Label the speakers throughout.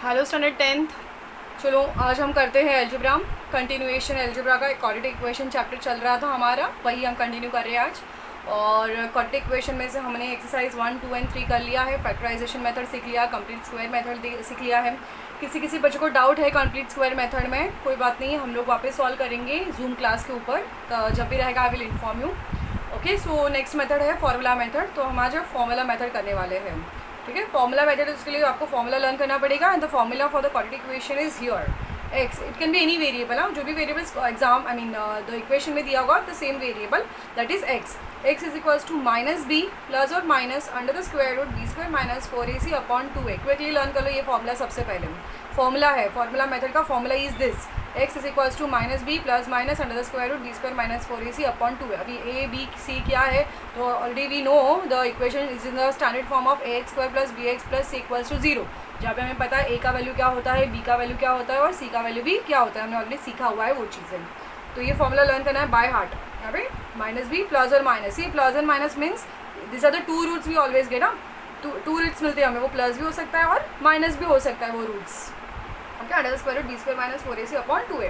Speaker 1: Hello standard 10th। चलो आज हम करते हैं एल्जेब्रा कंटिन्यूएशन। एल्जेब्रा का क्वाड्रेटिक इक्वेशन चैप्टर चल रहा था हमारा, वही हम कंटिन्यू कर रहे हैं आज। और क्वाड्रेटिक इक्वेशन में से हमने एक्सरसाइज 1, 2 एंड 3 कर लिया है। फैक्टराइजेशन मेथड सीख लिया, कंप्लीट स्क्वायर मेथड सीख लिया है। किसी बच्चे को डाउट है कंप्लीट स्क्वायर मेथड में, कोई बात नहीं, हम लोग वापस सॉल्व करेंगे जूम क्लास के ऊपर, तो जब भी रहेगा I will inform you. Okay, so next method है फॉर्मूला मेथड। तो हम आज फॉर्मूला मेथड करने वाले हैं। ठीक है, फॉर्मूला मेथड, उसके लिए आपको फॉर्मूला लर्न करना पड़ेगा। And the formula for the quadratic equation is here x. It can be any variable, जो भी वेरिएबल्स एग्जाम द इक्वेशन में दिया होगा the same variable, that is x. X is equals to minus B plus और minus under the square root B square minus 4ac upon 2a। Quickly learn कर लो ये formula. सबसे पहले formula है, फॉर्मूला मेथड का formula is this, x is equals to minus B plus minus under the square root B square minus 4ac upon 2a। अभी A B C क्या है, तो already we know the equation is in the standard form of A X square plus B X plus C equals to 0, जहाँ पे हमें पता है A का वैल्यू क्या होता है, बी का वैल्यू क्या होता है और सी का वैल्यू भी क्या होता है। हमने ऑलरेडी सीखा हुआ है वो चीज़ें। तो ये फॉर्मूला लर्न करना है बाय हार्ट। यहाँ पे माइनस बी प्लस और माइनस, ये plus and minus means this are the two roots we always get. Two roots मिलते हैं हमें, वो प्लस भी हो सकता है और माइनस भी हो सकता है वो roots. Okay, under the square root B square minus 4ac upon 2a।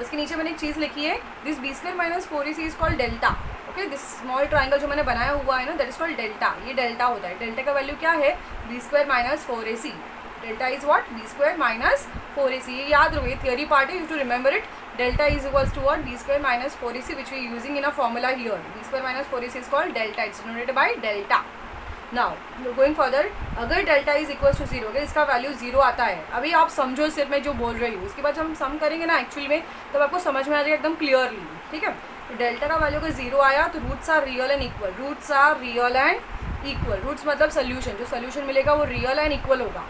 Speaker 1: उसके नीचे मैंने एक चीज़ लिखी है, this B square minus 4ac is called delta. Okay, this small triangle जो मैंने बनाया हुआ है ना, दैट इज कॉल्ड डेल्टा। ये डेल्टा होता है। डेल्टा का वैल्यू क्या है, B square minus 4ac। Delta is what, B square minus 4ac। ये याद रखो, ये थियरी पार्ट है, you to remember it. Delta is equals to what, B square minus 4ac which we using in a formula here. B square minus 4ac is called delta, it's denoted by delta. Now going further, अगर delta is equal to 0, अगर इसका value 0 आता है, अभी आप समझो सिर्फ मैं जो बोल रही हूँ, उसके बाद जब हम सम करेंगे ना एक्चुअल में, तब आपको समझ में आ जाएगा एकदम क्लियरली। ठीक है, तो डेल्टा का वैल्यू अगर 0 आया तो roots are real and equal. Roots are real and equal, roots मतलब सोल्यूशन, जो सोल्यूशन मिलेगा वो रियल एंड इक्वल होगा।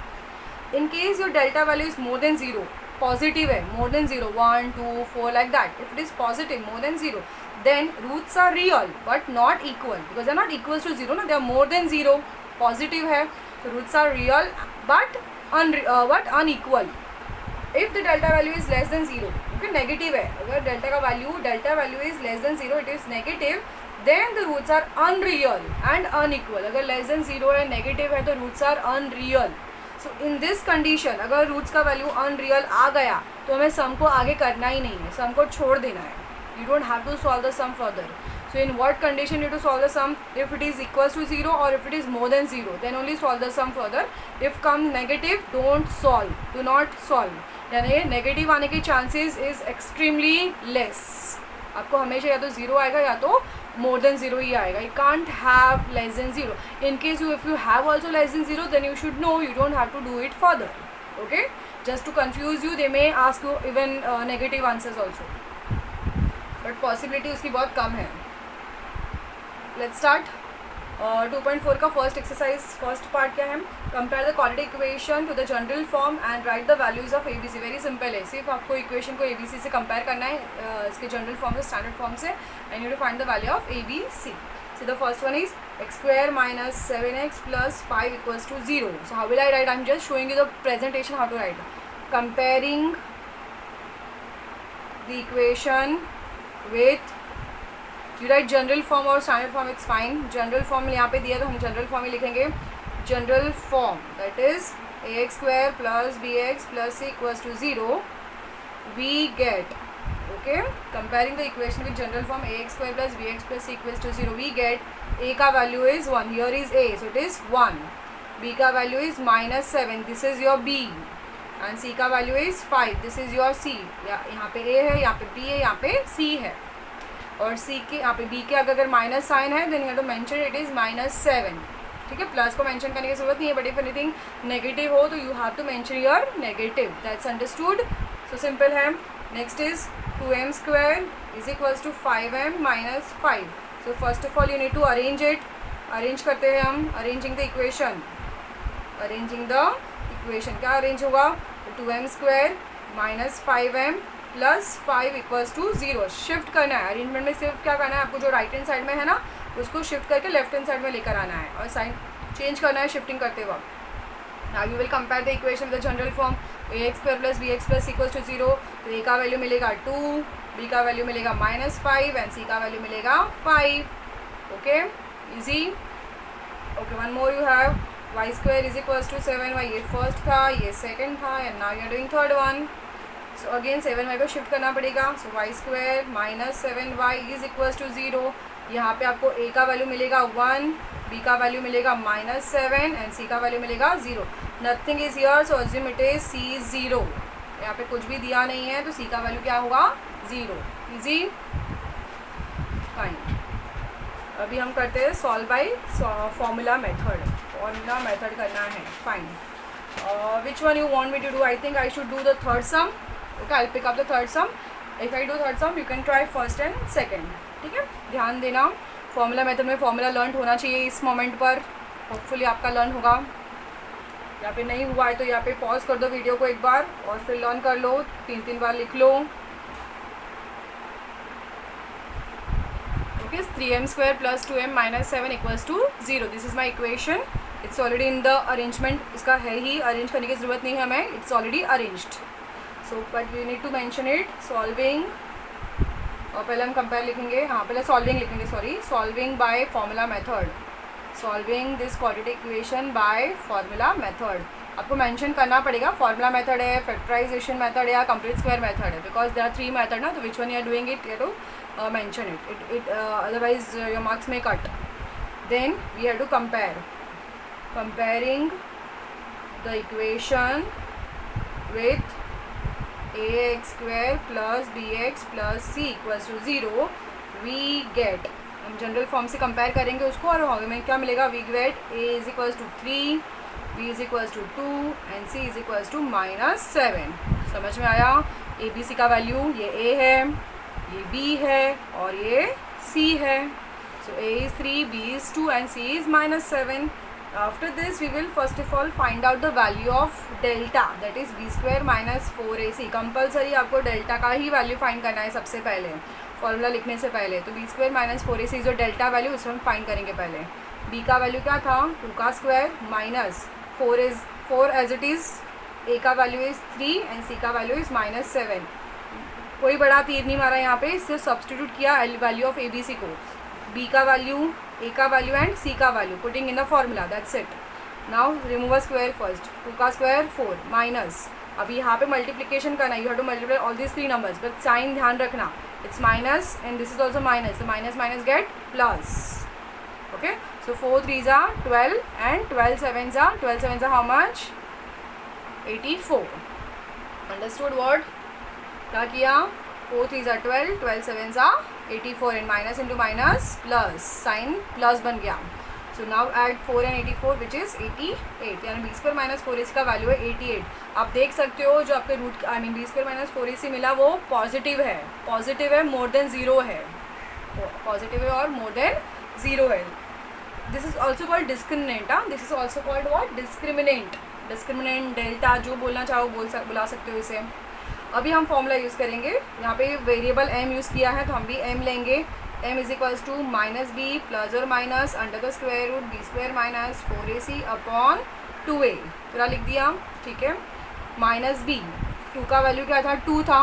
Speaker 1: In case your delta value is more than 0, positive है, more than 0, 1 2 4 like that, if it is positive more than 0, then roots are real but not equal, because they are not equals to 0 ना, they are more than 0, positive है, तो roots are real but unequal. If the delta value is less than 0, okay, negative है, अगर delta value is less than 0, it is negative, then the roots are unreal and unequal. अगर less than 0 है, negative है, तो roots are unreal. So in this condition, अगर roots का value unreal आ गया तो हमें सम को आगे करना ही नहीं है, सम को छोड़ देना है। You don't have to solve the sum further. So in what condition you have to solve the sum? If it is equals to 0 or if it is more than 0, then only solve the sum further. If come negative, don't solve. Do not solve. यानी negative आने के chances is extremely less. आपको हमेशा या तो 0 आएगा या तो मोर देन 0 ही आएगा। You can't have less than 0. In case if you have also less than 0, then you should know you don't have to do it further. Okay? Just to confuse you, they may ask you even negative answers also. But possibility उसकी बहुत कम है। Let's start. 2.4 का first exercise, first part क्या है, compare the quadratic equation two the general form and right the values of ABC। Very simple है, सिर्फ आपको equation को ABC से कंपेयर करना है, इसके जनरल फॉर्म से, स्टैंडर्ड फॉर्म से, and you to find the value of ABC। So the first one is x square minus 7x plus 5 equals to 0। So how will I write, I am just showing you the presentation how to write. Comparing the equation with, you write general form और standard form, it's fine. General form यहाँ पे दिया तो हम general form ही लिखेंगे। General form that is ax square plus bx plus c equals to 0, we get, okay, comparing the equation with general form ax square plus bx plus c equals to 0, we get a का value is 1, here is a, so it is 1, b का value is minus 7, this is your b, and c का value is 5, this is your c। यहाँ पे a है, यहाँ पे b है, यहाँ पे c है, और c के यहाँ पे b के अगर माइनस साइन है then you have to mention it is -7। ठीक है, प्लस को मेंशन करने की जरूरत नहीं है, बट इफ एनीथिंग नेगेटिव हो तो you have to mention your negative, that's understood. So simple है। Next is 2m square is equals to 5m minus 5। So first of all you need to arrange it. Arrange करते हैं हम, arranging the equation. Arranging the equation क्या arrange होगा, 2m square minus 5m plus 5 equals to 0। Shift करना है arrangement में, सिर्फ क्या करना है आपको, जो राइट हैंड साइड में है ना उसको शिफ्ट करके लेफ्ट हैंड साइड में लेकर आना है और साइन चेंज करना है शिफ्टिंग करते वक्त। Now you will compare the equation with the general form ax square plus bx plus equals to 0। तो a का वैल्यू मिलेगा 2, b का वैल्यू मिलेगा -5 एंड c का वैल्यू मिलेगा 5। Okay, easy. Okay, one more you have y square is equal to 7y, ये first था, ये सेकंड था, and now you are doing third one. So again 7y को शिफ्ट करना पड़ेगा. So y square minus 7y is equal to 0. यहाँ पे आपको a का वैल्यू मिलेगा 1, b का वैल्यू मिलेगा -7 एंड c का वैल्यू मिलेगा 0. Nothing is here, so assume it is c is 0. यहाँ पे कुछ भी दिया नहीं है तो c का वैल्यू क्या होगा? 0. Easy, fine. अभी हम करते हैं solve by formula method. Formula method करना है. Fine. Which one you want me to do? I think I should do the third sum. Okay, I pick up the third sum. If I do third sum you can try first and second. ठीक है, ध्यान देना. Formula method में formula learn होना चाहिए इस moment पर. Hopefully आपका लर्न होगा. यहाँ पे नहीं हुआ है तो यहाँ पे पॉज कर दो वीडियो को एक बार और फिर लर्न कर लो. 3 बार लिख लो. Okay, 3m² + 2m - 7 = 0. This is my equation. It's already in the arrangement. इसका है ही, अरेंज करने की ज़रूरत नहीं है हमें. It's already arranged. So but we need to mention it. Solving, और पहले हम कंपेयर लिखेंगे. हाँ, पहले सॉल्विंग लिखेंगे. Sorry, solving by formula method. Solving this quadratic equation by formula method. आपको मेंशन करना पड़ेगा फॉर्मूला मेथड है, फैक्टराइजेशन मेथड है या कंप्लीट स्क्वायर मेथड है. बिकॉज देयर आर 3 मेथड ना, तो which one you are doing it, you to mention it. Otherwise your marks में cut. Then we have to compare. Comparing the equation with ax² + bx + c = 0. We get, हम general form से compare करेंगे उसको और हमें क्या मिलेगा? We get a = 3, b = 2 and c = -7. समझ में आया? a b c का वैल्यू, ये a है, ये b है और ये c है. सो a is 3, b is 2 and c is -7. After this we will first of all find out the value of delta, that is b² - 4ac. Compulsory आपको delta का ही वैल्यू फाइंड करना है सबसे पहले, फॉर्मूला लिखने से पहले. तो b² - 4ac जो डेल्टा वैल्यू उसमें हम फाइंड करेंगे पहले. b का वैल्यू क्या था? 2 का square minus 4 as it is. a का वैल्यू इज़ 3 एंड c का वैल्यू इज़ -7. कोई बड़ा तीर नहीं मारा यहाँ पे, सिर्फ सब्सटीट्यूट किया value of a b c को. b का वैल्यू, a का वैल्यू एंड c का value putting in the formula. That's it. Now remove a square first. 2 का स्क्वायर 4 माइनस. अभी यहाँ पे मल्टीप्लिकेशन करना है. You have to multiply all these 3 numbers, but sign ध्यान रखना. It's minus and this is also minus. so minus get plus. Okay, so 4 3s are 12 and 12 7s are 12 7s are how much? 84. Understood word? क्या किया? 4 3s are 12, 12 7s are 84 and minus into minus plus. Sign plus बन गया. So now add 4 and 84 which is 88. यानी b² - 4ac का value है 88. आप देख सकते हो जो आपके root, I mean b² - 4ac मिला वो पॉजिटिव है. पॉजिटिव है, मोर देन 0 है. पॉजिटिव है और मोर देन 0 है. This is also called discriminant. This is also called what? Discriminant. Discriminant, delta, जो बोलना चाहो बुला सकते हो इसे. अभी हम फॉर्मूला यूज़ करेंगे. यहाँ पे वेरिएबल m यूज़ किया है तो हम भी m लेंगे. m = -b ± under the square root b² - 4ac upon 2a. पूरा लिख दिया. ठीक है. -b, 2 का वैल्यू क्या था? 2 था.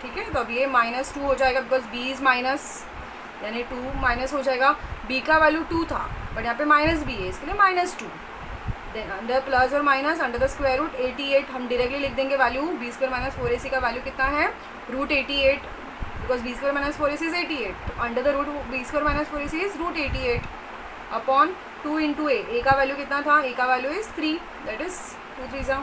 Speaker 1: ठीक है, तो अब ये -2 हो जाएगा बिकॉज b इज़ माइनस, यानी 2 माइनस हो जाएगा. b का वैल्यू 2 था बट यहाँ पे -b है, इसके लिए -2. देन अंडर प्लस और minus under the square root 88. हम डायरेक्टली लिख देंगे वैल्यू. b² - 4ac का वैल्यू कितना है? Root 88, because b² - 4ac is 88. Under the root b² - 4ac is root 88 upon 2 into a का वैल्यू कितना था? a का value is 3, that is 2 3s.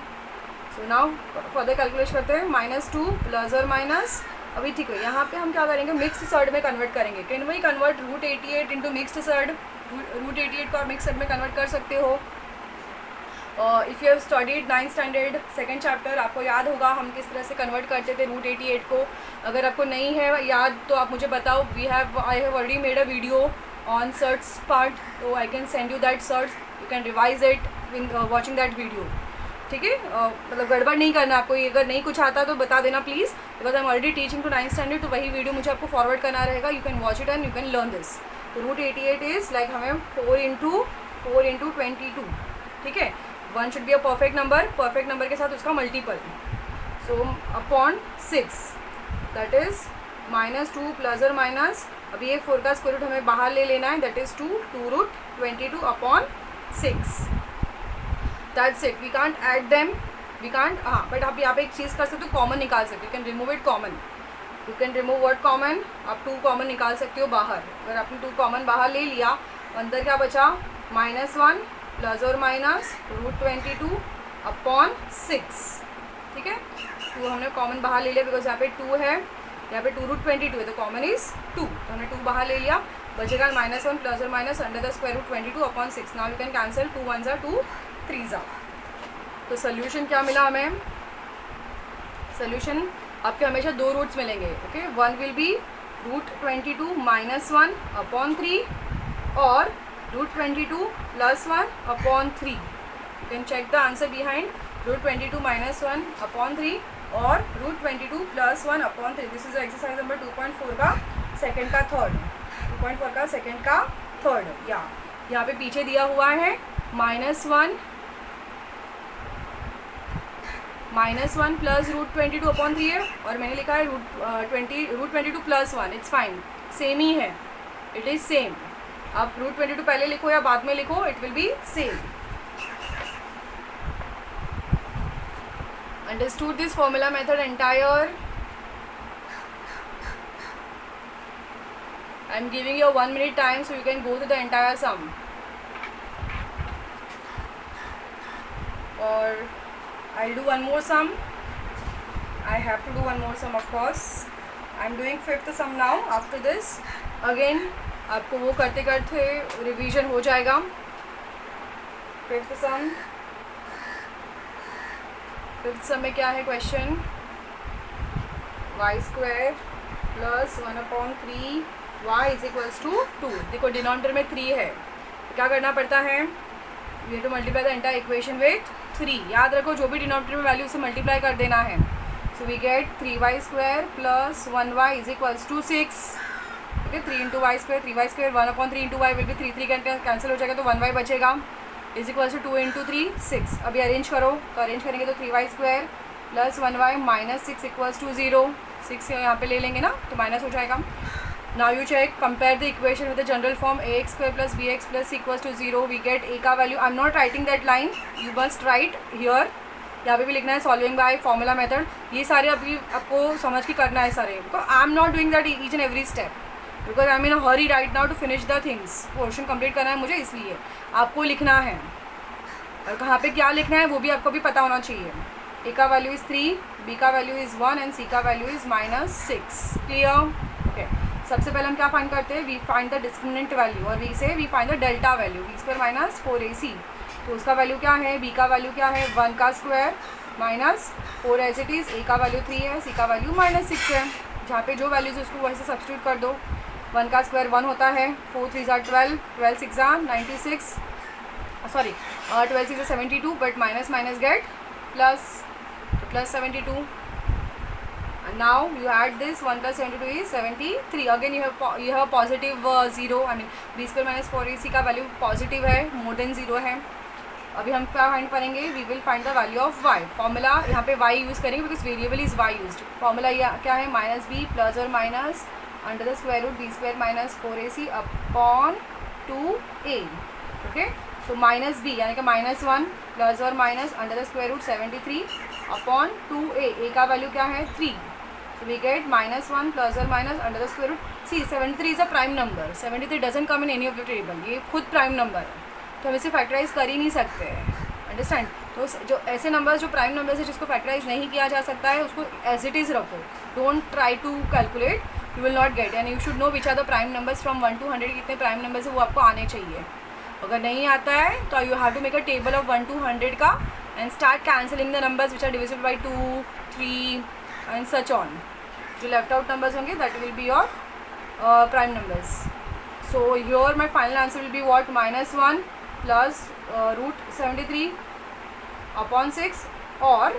Speaker 1: So now further calculate करते हैं. -2 प्लस और माइनस. अभी ठीक है, यहाँ पे हम क्या करेंगे? मिक्स्ड सर्ड में कन्वर्ट करेंगे. Can we convert root 88 into mixed surd? Root 88 को आप मिक्स सर्ड में कन्वर्ट कर सकते हो. If you have studied 9th standard 2nd chapter, आपको याद होगा हम किस तरह से कन्वर्ट करते थे रूट 88 को. अगर आपको नहीं है याद तो आप मुझे बताओ. I have already made a video on surds part, तो I can send you that surds. You can revise it in watching that video. ठीक है, मतलब गड़बड़ नहीं करना आपको. अगर नहीं कुछ आता तो बता देना please, because I am already teaching to 9th standard. तो वही वीडियो मुझे आपको फॉरवर्ड करना रहेगा. You can watch it and you can learn this. तो रूट 88 इज़ लाइक हमें 4 इंटू 22. ठीक है, 1 should be a perfect number. Perfect number के साथ उसका multiple. So upon 6, that is -2 plus और माइनस. अभी ये 4 का स्क्वायर रूट हमें बाहर ले लेना है, that is 2 root 22 upon 6. That's it, we can't add them, we can't, हाँ बट आप यहाँ पे एक चीज़ कर सकते हो, कॉमन निकाल सकते हो, you can remove it common, you can remove word common, आप 2 कॉमन निकाल सकते हो बाहर। अगर आपने 2 कॉमन बाहर ले लिया, अंदर क्या बचा, -1 प्लस और माइनस √22 अपॉन 6, ठीक है। 2 हमने कॉमन बाहर ले लिया बिकॉज यहाँ पे 2 है, यहाँ पे 2√22 है तो कॉमन इज 2, तो हमने 2 बाहर ले लिया, बचेगा -1 प्लस और minus √22 upon 6। Now you can cancel, 2 1 ज़ा 2 3 ज़ा। तो सोल्यूशन क्या मिला हमें, सोल्यूशन आपके हमेशा 2 रूट्स मिलेंगे, ओके। 1 विल बी √22 -1 अपॉन 3 और √22 + 1 upon 3। You can check the answer behind √22 -1 upon 3 और √22 + 1 upon 3। This is exercise number 2.4 का सेकंड का थर्ड, 2.4 का सेकंड का थर्ड। या यहाँ पे पीछे दिया हुआ है -1 प्लस √22 अपॉन 3 है और मैंने लिखा है √22 + 1, इट्स फाइन, सेम ही है, इट इज़ सेम। आप √22 पहले लिखो या बाद में लिखो, it will be same. Understood this formula method entire? I am giving you a 1 minute time so you can go to the entire sum. Or I'll do one more sum. I have to do one more sum of course. I am doing 5th sum now. After this again आपको वो करते करते revision हो जाएगा। 5th sum, 5th सम में क्या है question, y² + 1/3 y = 2। देखो डिनोमिनेटर में 3 है, क्या करना पड़ता है, we have to multiply the entire equation with 3। याद रखो जो भी डिनोमिनेटर में वैल्यू से मल्टीप्लाई कर देना है। So we get 3y² + 1y = 6, okay. 3 × y², 3y², 1/3 × y will be 3 cancel हो जाएगा तो 1y बचेगा, = 2 × 3 6। अभी अरेंज करो, तो अरेंज करेंगे तो 3y² + 1y - 6 = 0। 6 यहाँ पे ले लेंगे ना तो माइनस हो जाएगा। Now you check, compare the equation with the general form ax² + bx + c = 0। We get a का value, I am not writing that line, you must write here, यहाँ पे भी लिखना है सॉल्विंग बाय फॉर्मूला मेथड। ये सारे अभी आपको समझ के करना है सारे, because I am not doing that each and every step, because I am in a hurry right now to finish the things. Portion complete करना है मुझे, इसलिए आपको लिखना है और कहाँ पे क्या लिखना है वो भी आपको भी पता होना चाहिए। ए का वैल्यू इज़ 3, बी का वैल्यू इज़ 1 एंड सी का वैल्यू इज़ -6। Clear, okay. सबसे पहले हम क्या फाइंड करते हैं, we find the discriminant value और वी से we find the delta value, b² - 4ac। तो उसका वैल्यू क्या है, बी का वैल्यू क्या है, 1 का स्क्वायर -4 एज इट इज़, ए का वैल्यू 3 है, सी का वैल्यू -6 है। जहाँ पे जो वैल्यूज़ उसको वैसे सब्स्टिट्यूट कर दो। 1 का स्क्वायर 1 होता है, 4 3 = 12, 12 6 = 96, sorry 12 6 = 72, but minus get plus, तो +72। and now you add this, 1 + 72 is 73। again you have positive 0, I mean b² - 4ac का वैल्यू पॉजिटिव है, मोर देन 0 है। अभी हम क्या फाइंड करेंगे, we will find the value of y। Formula यहाँ पे y यूज़ करेंगे because variable is y used. Formula ये क्या है, -b + और minus √b² - 4ac upon 2a, okay. तो -b यानी कि -1 प्लस और माइनस √73 अपॉन 2a, a का वैल्यू क्या है 3। So we get -1 प्लस और minus √, see 73 is a prime number, 73 doesn't come in any of the table, ये खुद प्राइम नंबर है तो हम इसे फैक्टराइज कर ही नहीं सकते हैं, अंडरस्टैंड। तो जो ऐसे नंबर्स जो प्राइम नंबर्स है जिसको फैक्टराइज नहीं किया जा सकता है उसको एज इट इज़ रखो, don't try to calculate, you will not get. And you should know which are the prime numbers from 1 to 100, कितने प्राइम नंबर्स है वो आपको आने चाहिए। अगर नहीं आता है तो you have to make a table of 1 to 100 का and start cancelling the numbers which are divisible by 2, 3 and such on. जो लेफ्ट आउट नंबर्स होंगे that will be your prime numbers. So your my final answer will be what, -1 plus √73 upon 6 और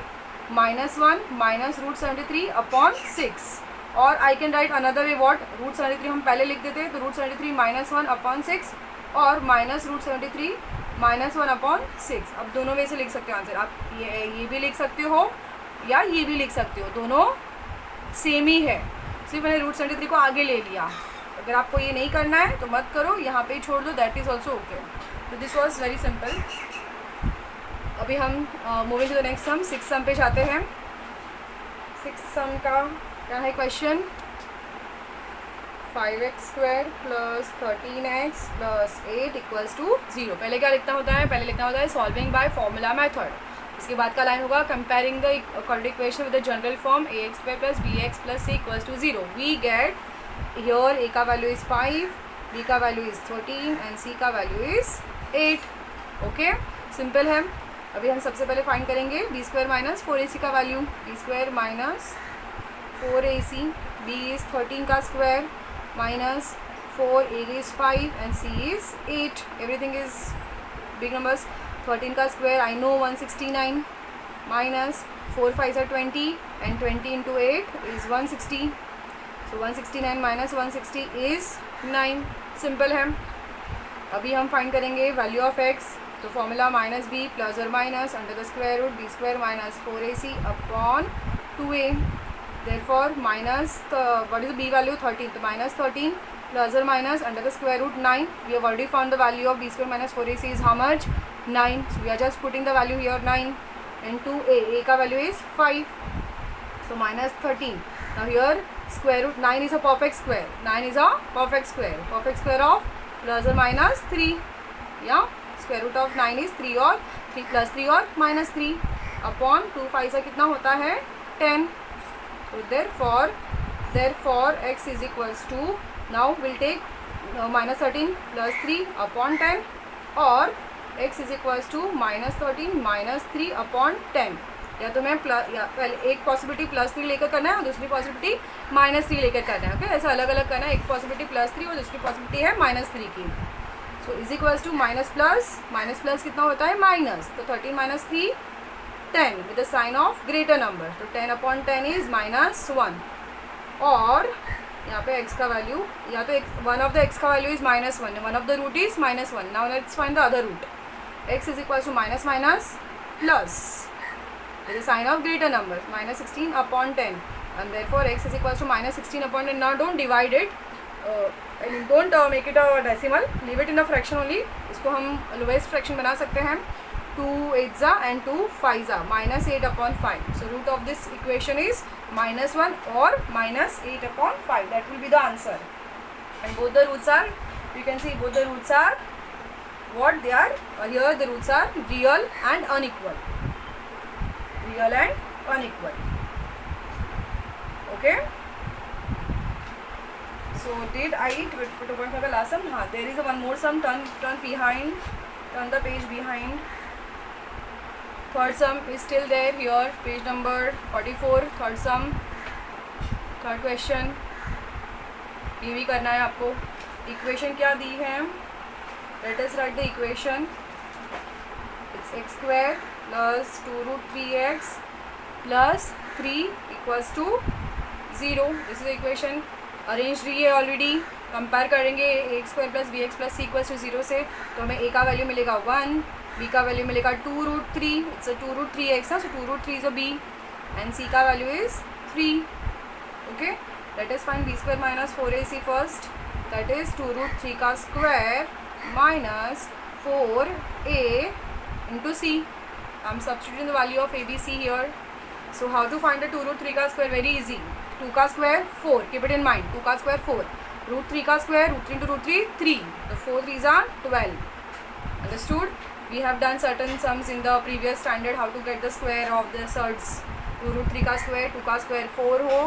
Speaker 1: -1 minus √73 upon 6। और I can write another way what, √73 हम पहले लिख देते तो √73 -1 upon 6 और -√73 -1 अपॉन 6। अब दोनों वे से लिख सकते हो आंसर, आप ये भी लिख सकते हो या ये भी लिख सकते हो, दोनों सेम ही है, सिर्फ मैंने √73 को आगे ले लिया। अगर आपको ये नहीं करना है तो मत करो, यहाँ पे ही छोड़ दो, दैट इज़ ऑल्सो ओके। तो दिस वॉज वेरी सिंपल। अभी हम moving to the next sum, 6 sum पे जाते हैं। 6 सम का क्या है question? 5x² plus 13x plus 8 equals to 0। पहले क्या लिखना होता है? पहले लिखना होता है सॉल्विंग बाय फॉर्मूला मेथड। इसके बाद का लाइन होगा comparing the quadratic equation with the general form ax² plus bx plus c equals to 0। We get here a का वैल्यू इज़ 5, b का वैल्यू इज़ 13 एंड c का value is 8। Okay, simple है। अभी हम सबसे पहले find करेंगे b² minus 4ac का value. b² minus 4ac, b is 13 का square minus 4, a is 5 and c is 8. Everything is big numbers. 13 का square I know 169 minus 4 5 are 20 and 20 into 8 is 160. So 169 minus 160 is 9. Simple है। अभी हम find करेंगे value of x। तो formula minus B plus और minus under the square root b² minus 4ac upon 2a। Therefore minus what is the b value? 13. So minus 13 plus or minus under the square root 9. We have already found the value of b² minus 4ac is how much? 9. So we are just putting the value here 9 and 2a. A का value is 5. So minus 13. Now here square root 9 is a perfect square. 9 is a perfect square. Perfect square of plus or minus 3. Yeah. Square root of 9 is 3 और 3 plus 3 और minus 3 upon 2 5 से कितना होता है? 10. So therefore x is equals to, now we'll take minus 13 plus 3 upon 10 और x is equals to minus 13 minus 3 upon 10। या तो मैं पहले एक पॉसिबिलिटी प्लस 3 लेकर करना है और दूसरी पॉसिबिलिटी माइनस 3 लेकर करना है। ओके, ऐसा अलग अलग करना है। एक पॉसिबिलिटी प्लस 3 और दूसरी पॉसिबिलिटी है माइनस 3 की। So is equals to minus plus कितना होता है? माइनस। तो 13 minus 3 10 with the sign of greater number. तो 10 upon 10 is minus 1 और यहाँ पे x का वैल्यू, या तो one of the x का value is minus 1, one of the root is minus 1. Now let's find the other root. x is equals to minus plus with the sign of greater number, minus 16 upon 10 and therefore x is equals to minus 16 upon 10. Now don't divide it, don't make it a decimal, leave it in a fraction only. इसको हम lowest fraction बना सकते हैं। 2 8s and 2 5s, minus 8 upon 5. So root of this equation is minus 1 or minus 8 upon 5. That will be the answer. And both the roots are, you can see both the roots are what they are. Here the roots are real and unequal. Real and unequal. Okay. So did I 2.5 का last sum? हाँ, there is a one more sum. Turn behind. Turn the page behind. Third sum is still there here, page number 44. Third sum, third question. ये भी करना है आपको। Equation क्या दी है? Let us write the equation. It's x² plus 2 root 3x plus 3 equals to 0. This is the equation. Arrange रही है already. Compare करेंगे ax² plus bx plus c equals to 0 से, तो हमें a का वैल्यू मिलेगा 1, b का वैल्यू मिलेगा 2 root 3, इट्स 2 root 3x ना, so 2 root 3 is a b and c का value is 3। Okay, let us find b² minus 4ac first, that is 2 root 3 का square minus 4a into c। I am substituting the value of a b c here. So how to find the 2 root 3 का square? Very easy. 2 का square 4, keep it in mind, 2 का square 4, root 3 का square root 3 into root 3 3, the 4 3s are 12. Understood? We have done certain sums in the previous standard how to get the square of the surds. 2 root 3 का square 2 का square 4 हो,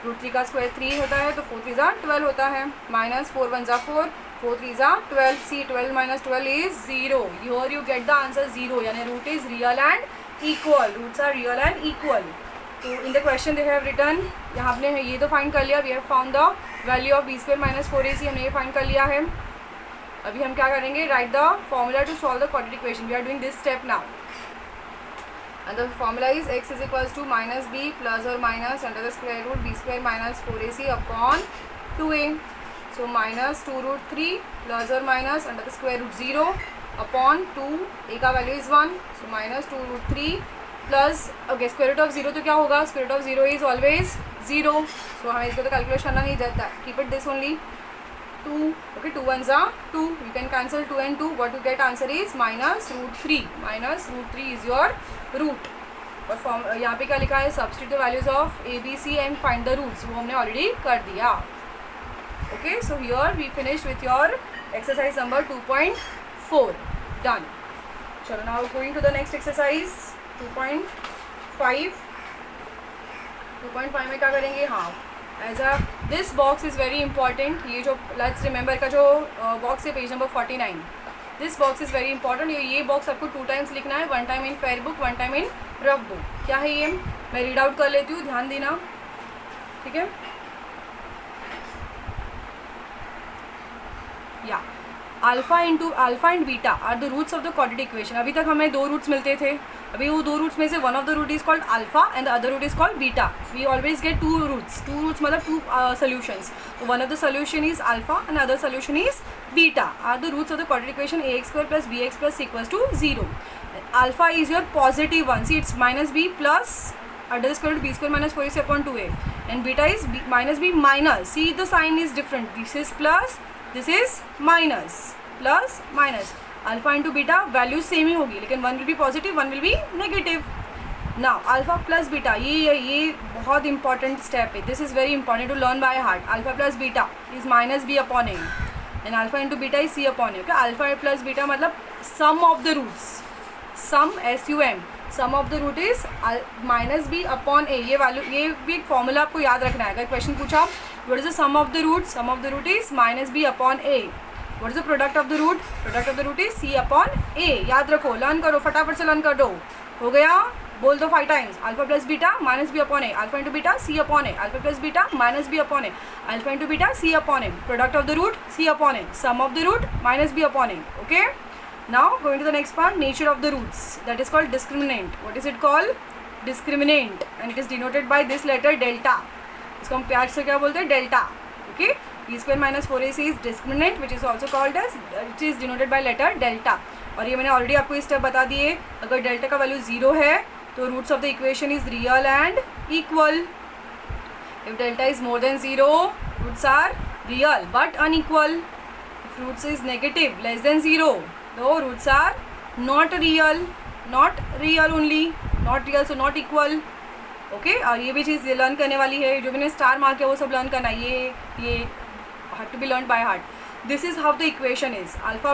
Speaker 1: root 3 का square 3 होता है, तो 4 3s are 12 होता है, minus 4 1s are 4, 4 3s are 12, see 12 minus 12 is 0. Here you get the answer 0, यानी root is real and equal, roots are real and equal. तो in the question they have written, यहाँ आपने ये तो find कर लिया, we have found the value of b² minus 4ac, हमने ये फाइंड कर लिया है। अभी हम क्या करेंगे? Write the formula to solve the quadratic equation. We are doing this step now and the formula is x is equals to minus b plus और minus under the square root b² minus 4ac upon 2a। So minus 2 root 3 plus और minus under the square root 0 upon 2, a का value is 1, so minus 2 root 3 plus okay square root of 0, तो क्या होगा? Square root of 0 is always 0, so हमें इसको तो calculate करना नहीं जाता, keep it this only. 2. Okay, 2 ones are 2. You can cancel 2 and 2. What you get answer is minus root 3. Minus root 3 is your root. और फॉर्म यहाँ पे क्या लिखा है, substitute the values of a B c and find the roots, वो हमने already कर दिया. Okay, so here we finish with your exercise number 2.4. Done. चलो now going to the next exercise 2.5. 2.5 में क्या करेंगे, हाँ, as a this box is very important. ये जो लेट्स रिमेंबर का जो बॉक्स है page number 49, this box is very important. ये बॉक्स आपको 2 टाइम्स लिखना है, 1 time in fair book, 1 time in rough book. क्या है ये, मैं रीड आउट कर लेती हूँ, ध्यान देना. ठीक है, या alpha into alpha and beta are the roots of the quadratic equation. अभी तक हमें 2 रूट्स मिलते थे. अभी वो 2 रूट्स में से one of the root is called alpha and the other root is called beta. We always get 2 roots. 2 roots मतलब 2 solutions. One of the solution is alpha and other solution is beta. Are the roots of the quadratic equation ax² plus bx plus equals to 0. Alpha is your positive one. See it's minus B plus under square root b² minus 4ac upon 2a and beta is minus b minus. See the sign is different. This is plus, this is minus. Plus minus, alpha into beta values same ही होगी, लेकिन 1 will be positive, 1 will be negative. Now alpha plus beta, ये बहुत important step है. This is very important to learn by heart. Alpha plus beta is minus B upon a and alpha into beta is c upon A. Alpha plus beta मतलब sum of the roots, sum SUM, sum of the root is minus B upon a. ये value, ये भी एक formula आपको याद रखना है. अगर क्वेश्चन पूछा what is the sum of the root, sum of the root is minus B upon a. What is the product of the root, product of the root is c upon a. याद रखो, learn करो, फटाफट से learn कर दो. हो गया, बोल दो 5 times. Alpha plus beta minus B upon A, alpha into beta C upon A, alpha plus beta minus B upon A, alpha into beta C upon A, product of the root C upon A, sum of the root minus B upon A. Okay, now going to the next part, nature of the roots. That is called discriminant. What is it called, discriminant, and it is denoted bye this letter delta. इसको हम प्यार से क्या बोलते हैं, delta. Okay, b² minus 4ac is discriminant which is also called as, it is denoted by letter delta. और ये मैंने ऑलरेडी आपको स्टेप बता दिए. अगर डेल्टा का वैल्यू 0 है तो roots of the equation is real and equal. If delta is more than 0, roots are real but unequal. If roots is negative less than 0, तो roots are not real, not real only, not real, so not equal. Okay, और ये भी चीज़ learn करने वाली है. जो मैंने star mark है वो सब लर्न करना है. ये have to be learn by heart. This is how the equation is alpha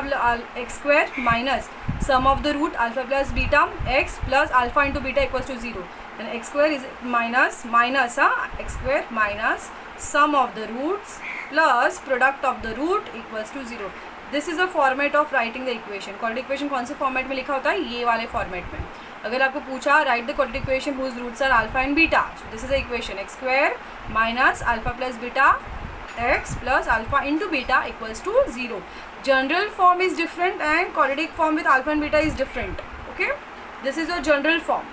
Speaker 1: x² minus sum of the root alpha plus beta x plus alpha into beta equals to 0 and x² is minus minus x² minus sum of the roots plus product of the root equals to 0. This is a format of writing the equation. Quadratic equation कौन से format में लिखा होता है, ये वाले format में. अगर आपको पूछा write the quadratic equation whose roots are alpha and beta, so this is the equation x² minus alpha plus beta x plus alpha into beta equals to 0. General form is different and quadratic form with alpha and beta is different. Okay, this is your general form,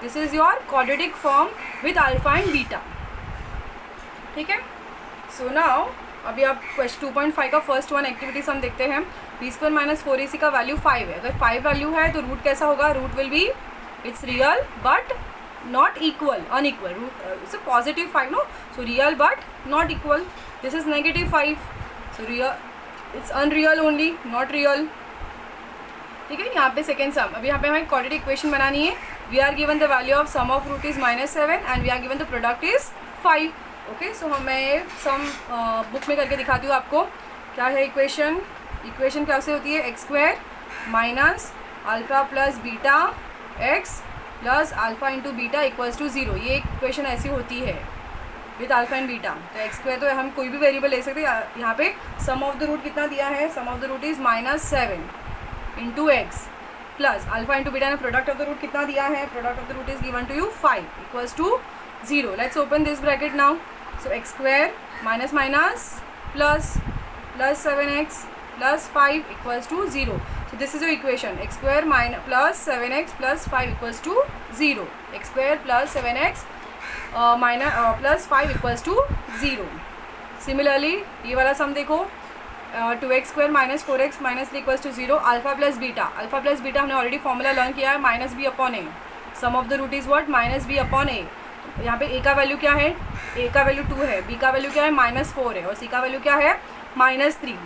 Speaker 1: this is your quadratic form with alpha and beta. ठीक है, so now अभी आप question 2.5 का first one activities हम देखते हैं. b² minus 4ac का value 5 है. अगर 5 वैल्यू है तो रूट कैसा होगा, root will be, it's real but not equal, unequal. It's a positive 5, no? So real but not equal. This is negative 5. So real, it's unreal only, not real. ठीक है, यहाँ पे सेकेंड सम. अभी यहाँ पे हमें क्वाड्रेटिक इक्वेशन बनानी है. We are given the value of sum of root is -7 and we are given the product is 5. Okay, so हमें सम बुक में करके दिखाती हूँ आपको. क्या है इक्वेशन, इक्वेशन कैसे होती है, x² minus alpha plus beta x plus alpha into beta equals to 0. ये इक्वेशन ऐसी होती है विथ अल्फा एंड बीटा. तो x² तो हम कोई भी वेरिएबल ले सकते हैं. यहाँ पे सम ऑफ द रूट कितना दिया है, sum of the root is -7 into x plus alpha into beta ने प्रोडक्ट ऑफ द रूट कितना दिया है, product of the root is given to you 5 equals to 0. Let's open this bracket now. So x² minus minus plus 7x plus 5 equals to 0. So this is your equation, x² minus plus 7x plus 5 equals to 0. x² plus 7x minus plus 5 equals to 0. Similarly, ये वाला सम देखो, 2x² minus 4x minus 3 equals to 0. Alpha plus beta, alpha plus beta हमने already formula learn किया है, -b upon a. Sum of the root is what, -b upon a. यहाँ पे a का value क्या है, ए का वैल्यू 2 है, बी का वैल्यू क्या है -4 है और सी का वैल्यू क्या है -3।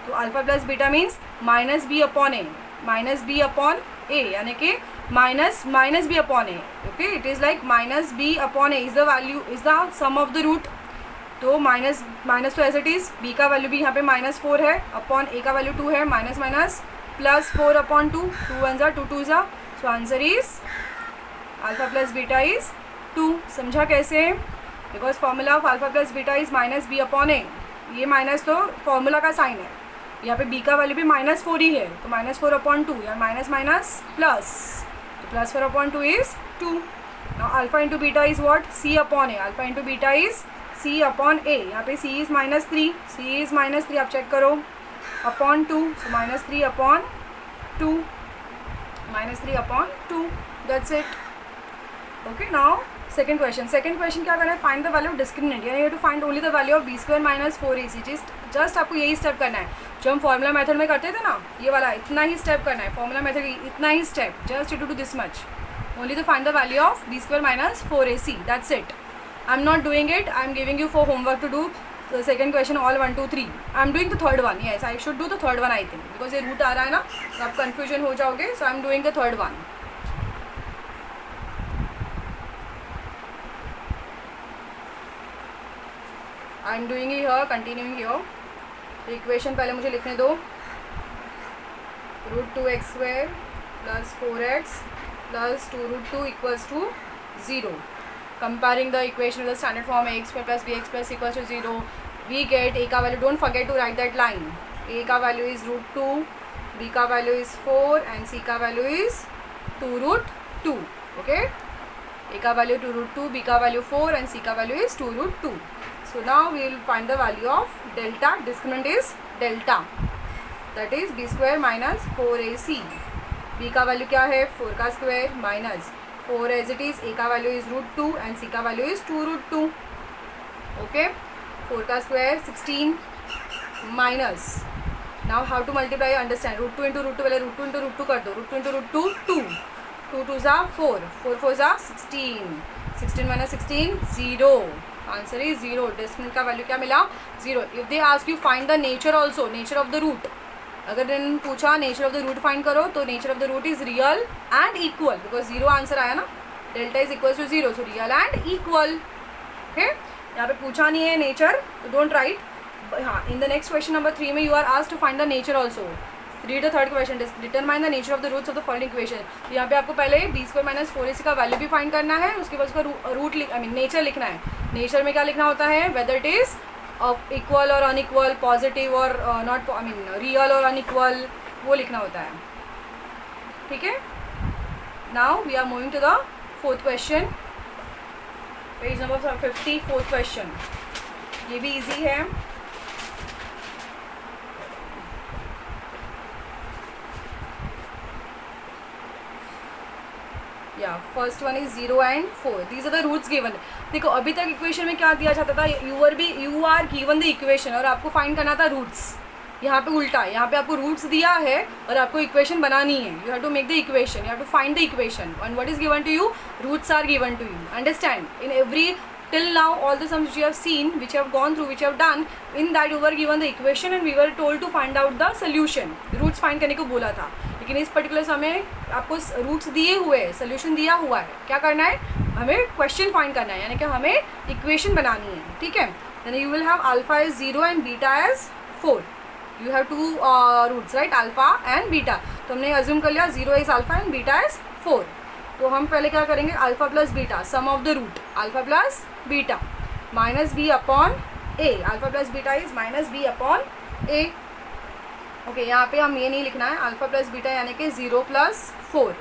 Speaker 1: तो alpha plus beta means -b upon a, -b upon a, यानी कि minus b upon A. Okay, it is like -b upon a is the value, is the sum of the root. तो minus तो as it is, b का value भी यहाँ पे -4 है upon ए का वैल्यू 2 है, माइनस +4 अपॉन 2, 2 1 ज़ा 2 2 ज़ा। So answer is alpha plus beta is 2। समझा कैसे? Because formula of alpha plus beta is -b upon a. ये माइनस तो फॉर्मूला का साइन है, यहाँ पे b का वैल्यू भी -4 ही है, तो -4 अपॉन 2 या माइनस प्लस, तो +4 upon 2 is 2। Now alpha into beta is what? c upon A. Alpha into beta is c upon a. यहाँ पे c इज़ -3, c इज़ -3, आप चेक करो, upon 2, so -3 upon 2, -3 upon 2, that's it. Okay, now second question क्या करना है? Find the value of discriminant, यानी you to find only the value of b² - 4ac। Just आपको यही स्टेप करना है जो हम फॉर्मूला मेथड में करते थे ना, ये वाला इतना ही स्टेप करना है, फॉर्मूला मेथड इतना ही step, just you to do this much only to find the value of b² - 4ac, that's it. I am not doing it, I am giving you for homework to do the second question all 1 2 3। I am doing the third one, yes I should do the third one I think, because ये root आ रहा है ना तो आप confusion हो जाओगे। सो आई am doing the third one. I am doing here, continuing here. तो इक्वेशन पहले मुझे लिखने दो, √2x² + 4x + 2√2 = 0। Comparing the equation with the standard form ax² + bx + c = 0, we get a का value, don't forget to write that line, a का value is √2, b का value is 4 and c का value is 2√2। okay, a का value 2√2, b का value 4 and c का value is 2√2। so now we will find the value of delta, discriminant is delta, that is b² - 4ac। b का value क्या है 4 का square minus 4 as it is, a का value is √2 and c का value is 2√2। Okay, 4 का square 16 minus, now how to multiply understand, √2 into √2, पहले √2 into √2 कर दो, √2 इंटू √2 2, 2 2 ज़ा 4, 4 4 ज़ा 16, 16 माइनस 16 0, आंसर इज 0। डिस्क्रिमिनेंट का वैल्यू क्या मिला 0। If they ask you find the nature also, nature of the root, अगर इन्होंने पूछा nature of the root find करो तो nature of the root is real and equal, because 0 answer आया ना, delta is equal to 0, so real and equal. Okay, यहाँ पे पूछा नहीं है नेचर तो डोंट राइट। हाँ, in the next question number 3 में you are asked to find the nature also. Read the third question, determine the nature of the roots of the following equation. यहाँ पे आपको पहले b² - 4ac का value भी find करना है, उसके बाद उसका रूट नेचर लिखना है। नेचर में क्या लिखना होता है, वेदर इट इज़ इक्वल और अनइक्वल, पॉजिटिव और नॉट, रियल और अनइक्वल, वो लिखना होता है। ठीक है, now we are moving to the fourth question, page number 50, fourth question. ये भी इजी है। या first one is 0 and 4, these are the roots given. देखो अभी तक इक्वेशन में क्या दिया जाता था, you are given the equation और आपको फाइंड करना था रूट्स। यहाँ पे उल्टा है, यहाँ पे आपको रूट्स दिया है और आपको इक्वेशन बनानी है। You have to make the equation, you have to find the equation and what is given to you, roots are given to you. Understand, in every till now all the sums which you have seen, which you have gone through, which you have done, in that you were given the equation and we were told to find out the solution, roots find करने को बोला था। लेकिन इस particular समय आपको roots दिए हुए हैं, सोल्यूशन दिया हुआ है, क्या करना है, हमें क्वेश्चन फाइंड करना है, यानी कि हमें इक्वेशन बनानी है। ठीक है, यानी you will have alpha is 0 and beta is 4, you have two roots right, alpha and beta. तो हमने अज्यूम कर लिया 0 इज अल्फा एंड बीटा इज 4। तो हम पहले क्या करेंगे, alpha plus beta, sum of the root, alpha plus beta minus B upon A, alpha plus beta is minus B upon A. Okay, यहाँ पे हम ये नहीं लिखना है, अल्फा प्लस बीटा यानी कि 0 + 4,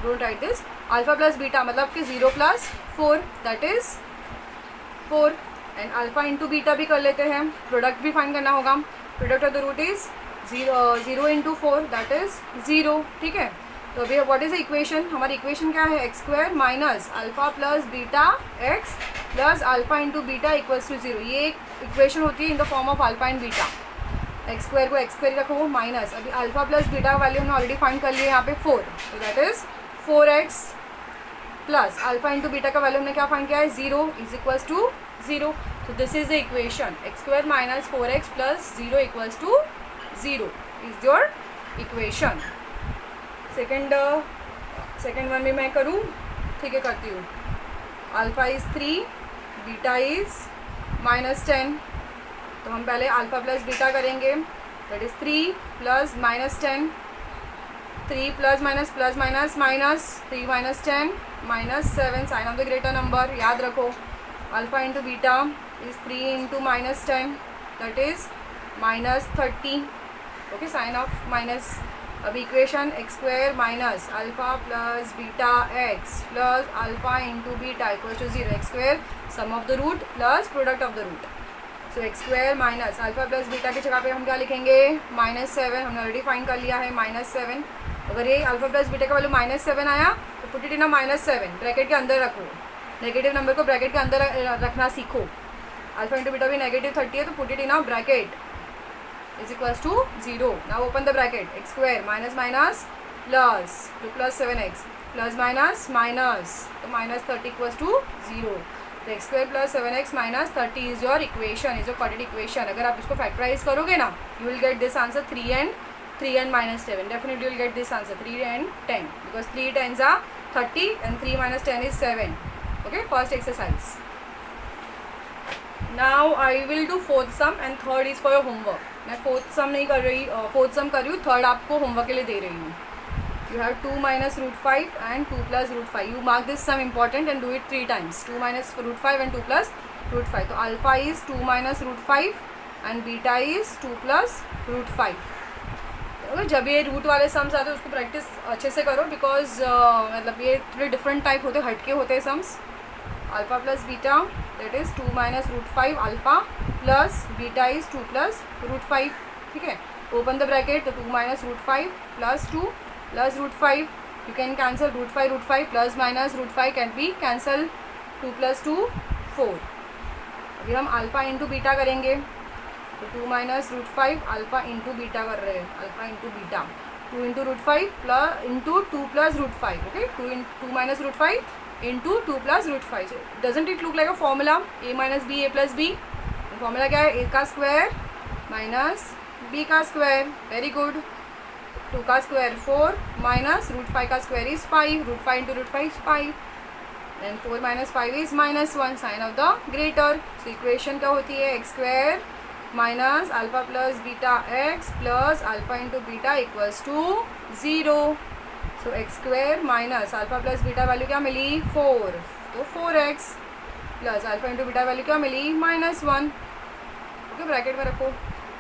Speaker 1: don't write this. Alpha plus beta मतलब कि 0 + 4 that is 4 and alpha into beta भी कर लेते हैं, प्रोडक्ट भी फाइंड करना होगा। Product of the root is 0 into 4 that is 0। ठीक है, तो अभी व्हाट इज द इक्वेशन, हमारी इक्वेशन क्या है, x² minus alpha plus beta x plus alpha into beta equals to 0। ये एक इक्वेशन होती है in the form of alpha and beta. x² को x² रखो माइनस, अभी अल्फा प्लस बीटा का वैल्यू हमने ऑलरेडी फाइंड कर लिया यहाँ पे 4, तो that is 4x plus alpha into beta का वैल्यू हमने क्या फाइंड किया है, 0 is equals to 0. So this is the equation x square minus 4x plus 0 equals to 0 is your equation. Second one भी मैं करूँ, ठीक है करती हूँ. Alpha is 3, beta is -10. तो हम पहले अल्फ़ा प्लस बीटा करेंगे, that is 3 plus -10, 3 plus minus 3 minus 10 -7 sign of the greater number. याद रखो alpha into beta is 3 into -10, that is -30. Okay, sign of minus. अब इक्वेशन x square minus alpha plus beta x plus alpha into beta equal to 0. x square sum of the root plus product of the root. So x square minus alpha plus beta की जगह पे हम क्या लिखेंगे, -7. हमने already find कर लिया है -7. अगर ये अल्फ़ा प्लस बीटा का वैल्यू -7 आया तो पुट इट इन -7, ब्रैकेट के अंदर रखो. नेगेटिव नंबर को ब्रैकेट के अंदर रखना सीखो. अल्फा इंटू बीटा भी -30 है तो put it in a bracket is equals to 0. Now open the bracket. X square minus minus plus 2 plus 7x plus minus minus तो -30 इक्वल्स टू 0. तो X square plus 7x minus 30 is your equation, is your quadratic equation. अगर आप इसको factorise करोगे ना, you will get this answer 3 and -7. Definitely you will get this answer 3 and 10 because 3 10s are 30 and 3 minus 10 is 7. Okay, first exercise. Now I will do fourth sum and third is for your homework. मैं fourth sum नहीं कर रही, fourth sum कर रही हूँ, third आपको homework के लिए दे रही हूँ. You have 2 minus root 5 and 2 plus root 5. You mark this sum important and do it 3 times. 2 minus root 5 and 2 plus root 5. तो alpha is 2 minus root 5 and beta is 2 plus root 5. अगर जब ये root वाले sums आते हैं उसको practice अच्छे से करो बिकॉज मतलब ये थोड़े डिफरेंट टाइप होते, हटके होते हैं sums. Alpha plus beta that is 2 minus root 5 alpha plus beta is 2 plus root 5. ठीक है, ओपन द ब्रैकेट. तो 2 minus root 5 plus 2 plus root 5. You can cancel root 5 plus minus root 5 can be cancel. 2 plus 2 4. अभी हम alpha into beta करेंगे. तो 2 minus root 5 alpha into beta कर रहे हैं, alpha into beta. 2 into root 5 plus into 2 plus root 5. Okay, 2 minus root 5 into 2 plus root 5. Doesn't it look like a formula, A minus B A plus B. Formula क्या है, A का square minus B का square. Very good. 2 का square 4 minus root 5 का square is 5. Root 5 into root 5 is 5. Then 4 minus 5 is -1 sign of the greater. So equation क्या होती है, X square minus alpha plus beta X plus alpha into beta equals to 0. So X square minus alpha plus beta value क्या मिली 4, तो 4x plus alpha into beta value क्या मिली -1. Okay, bracket में रखो.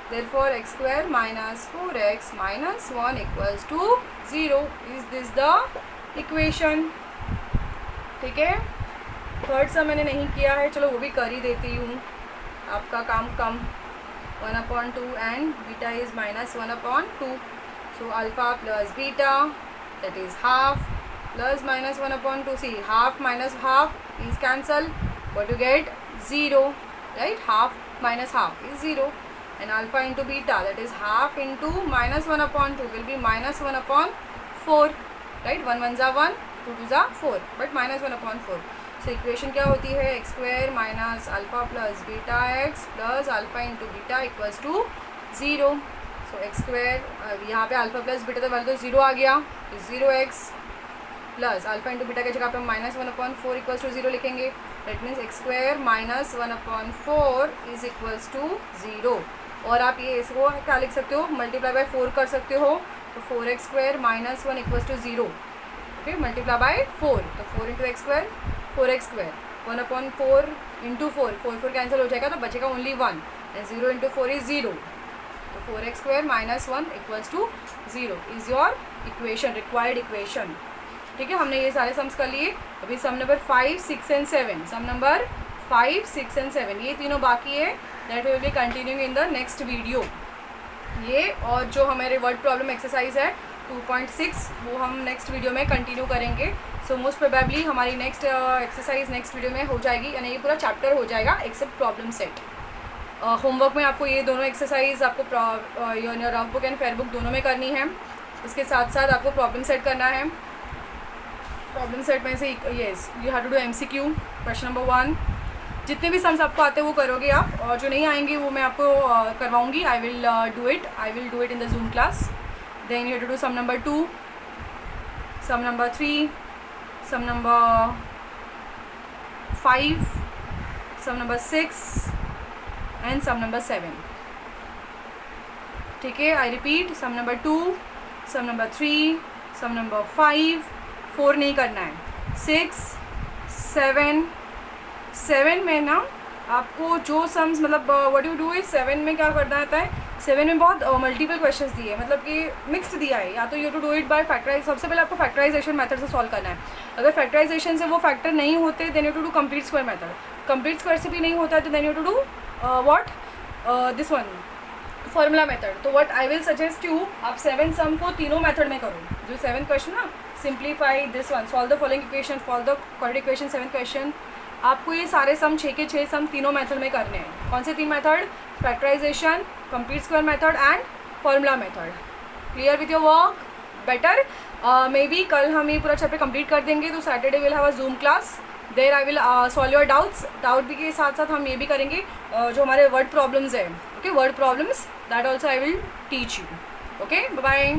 Speaker 1: Therefore X square minus 4x minus 1 equals to 0. Is this the equation. ठीक है, third सम मैंने नहीं किया है, चलो वो भी कर ही देती हूँ, आपका काम कम. 1/2 and beta is -1/2. So alpha plus beta that is half plus -1/2. See, half minus half is cancel. What you get? 0. Right? Half minus half is 0. And alpha into beta that is half into -1/2 will be -1/4. Right? 1 1s are 1, 2 2s are 4, but -1/4. So equation क्या होती है, X square minus alpha plus beta X plus alpha into beta equals to 0. So X square यहाँ पे alpha plus beta तो value तो 0 आ गया, तो 0x plus alpha into beta की जगह पे हम -1/4 इक्वल्स टू 0 लिखेंगे. That means X square minus 1/4 is equals to 0. और आप ये इसको क्या लिख सकते हो, मल्टीप्लाई बाय 4 कर सकते हो. तो 4x square minus 1 equals to 0. Okay, multiply by 4. तो 4 into X square 4x square 1/4 into 4 cancel हो जाएगा तो बचेगा ओनली 1. And 0 into 4 is 0. तो 4x square minus 1 equals to 0 is your equation, required equation. ठीक है, हमने ये सारे सम्स कर लिए. अभी sum number 5 6 and 7, sum number 5 6 and 7 ये तीनों बाकी है. That will be continuing in the next video. ये और जो हमारे वर्ड प्रॉब्लम एक्सरसाइज है 2.6 वो हम नेक्स्ट वीडियो में कंटिन्यू करेंगे. सो मोस्ट प्रोबेबली हमारी नेक्स्ट एक्सरसाइज नेक्स्ट वीडियो में हो जाएगी, यानी ये पूरा चैप्टर हो जाएगा एक्सेप्ट प्रॉब्लम सेट. होमवर्क में आपको ये दोनों एक्सरसाइज आपको rough book and fair book दोनों में करनी है. उसके साथ साथ आपको प्रॉब्लम सेट करना है. प्रॉब्लम सेट में से yes you have to do MCQ question number 1. जितने भी सम्स आपको आते हैं वो करोगे आप, और जो नहीं आएंगे वो मैं आपको करवाऊँगी. I will do it in the Zoom class. Then you have to do sum number 2, sum number 3, sum number 5, sum number 6 and sum number 7. ठीक है, I repeat, sum number 2, sum number 3, sum number 5, 4 नहीं करना है, 6, 7 में ना आपको जो sums मतलब व्हाट यू डू इज 7 में क्या करना आता है. 7 में बहुत मल्टीपल क्वेश्चंस दिए हैं, मतलब कि मिक्स्ड दिया है. या तो you to do it by factorise. सबसे पहले आपको फैक्टराइजेशन मेथड से सॉल्व करना है. अगर फैक्टराइजेशन से वो फैक्टर नहीं होते then you to do complete square method. Complete square से भी नहीं होता है तो then you to do what this one formula method. तो what I will suggest you, आप 7 सम को तीनों मेथड में करो. जो 7 क्वेश्चन ना, simplify this one, solve the following equation, solve the quadratic equation 7 question. आपको ये सारे सम 6 के 6 सम तीनों मेथड में करने हैं. कौन से 3 method? Factorisation, complete square method and formula method. Clear with your work? Better. Maybe कल हम ये पूरा चैप्टर कंप्लीट कर देंगे तो Saturday will have a Zoom class. There I will solve your doubt भी के साथ साथ हम ये भी करेंगे जो हमारे वर्ड प्रॉब्लम्स है. Okay, word problems that also I will teach you. Okay, bye bye.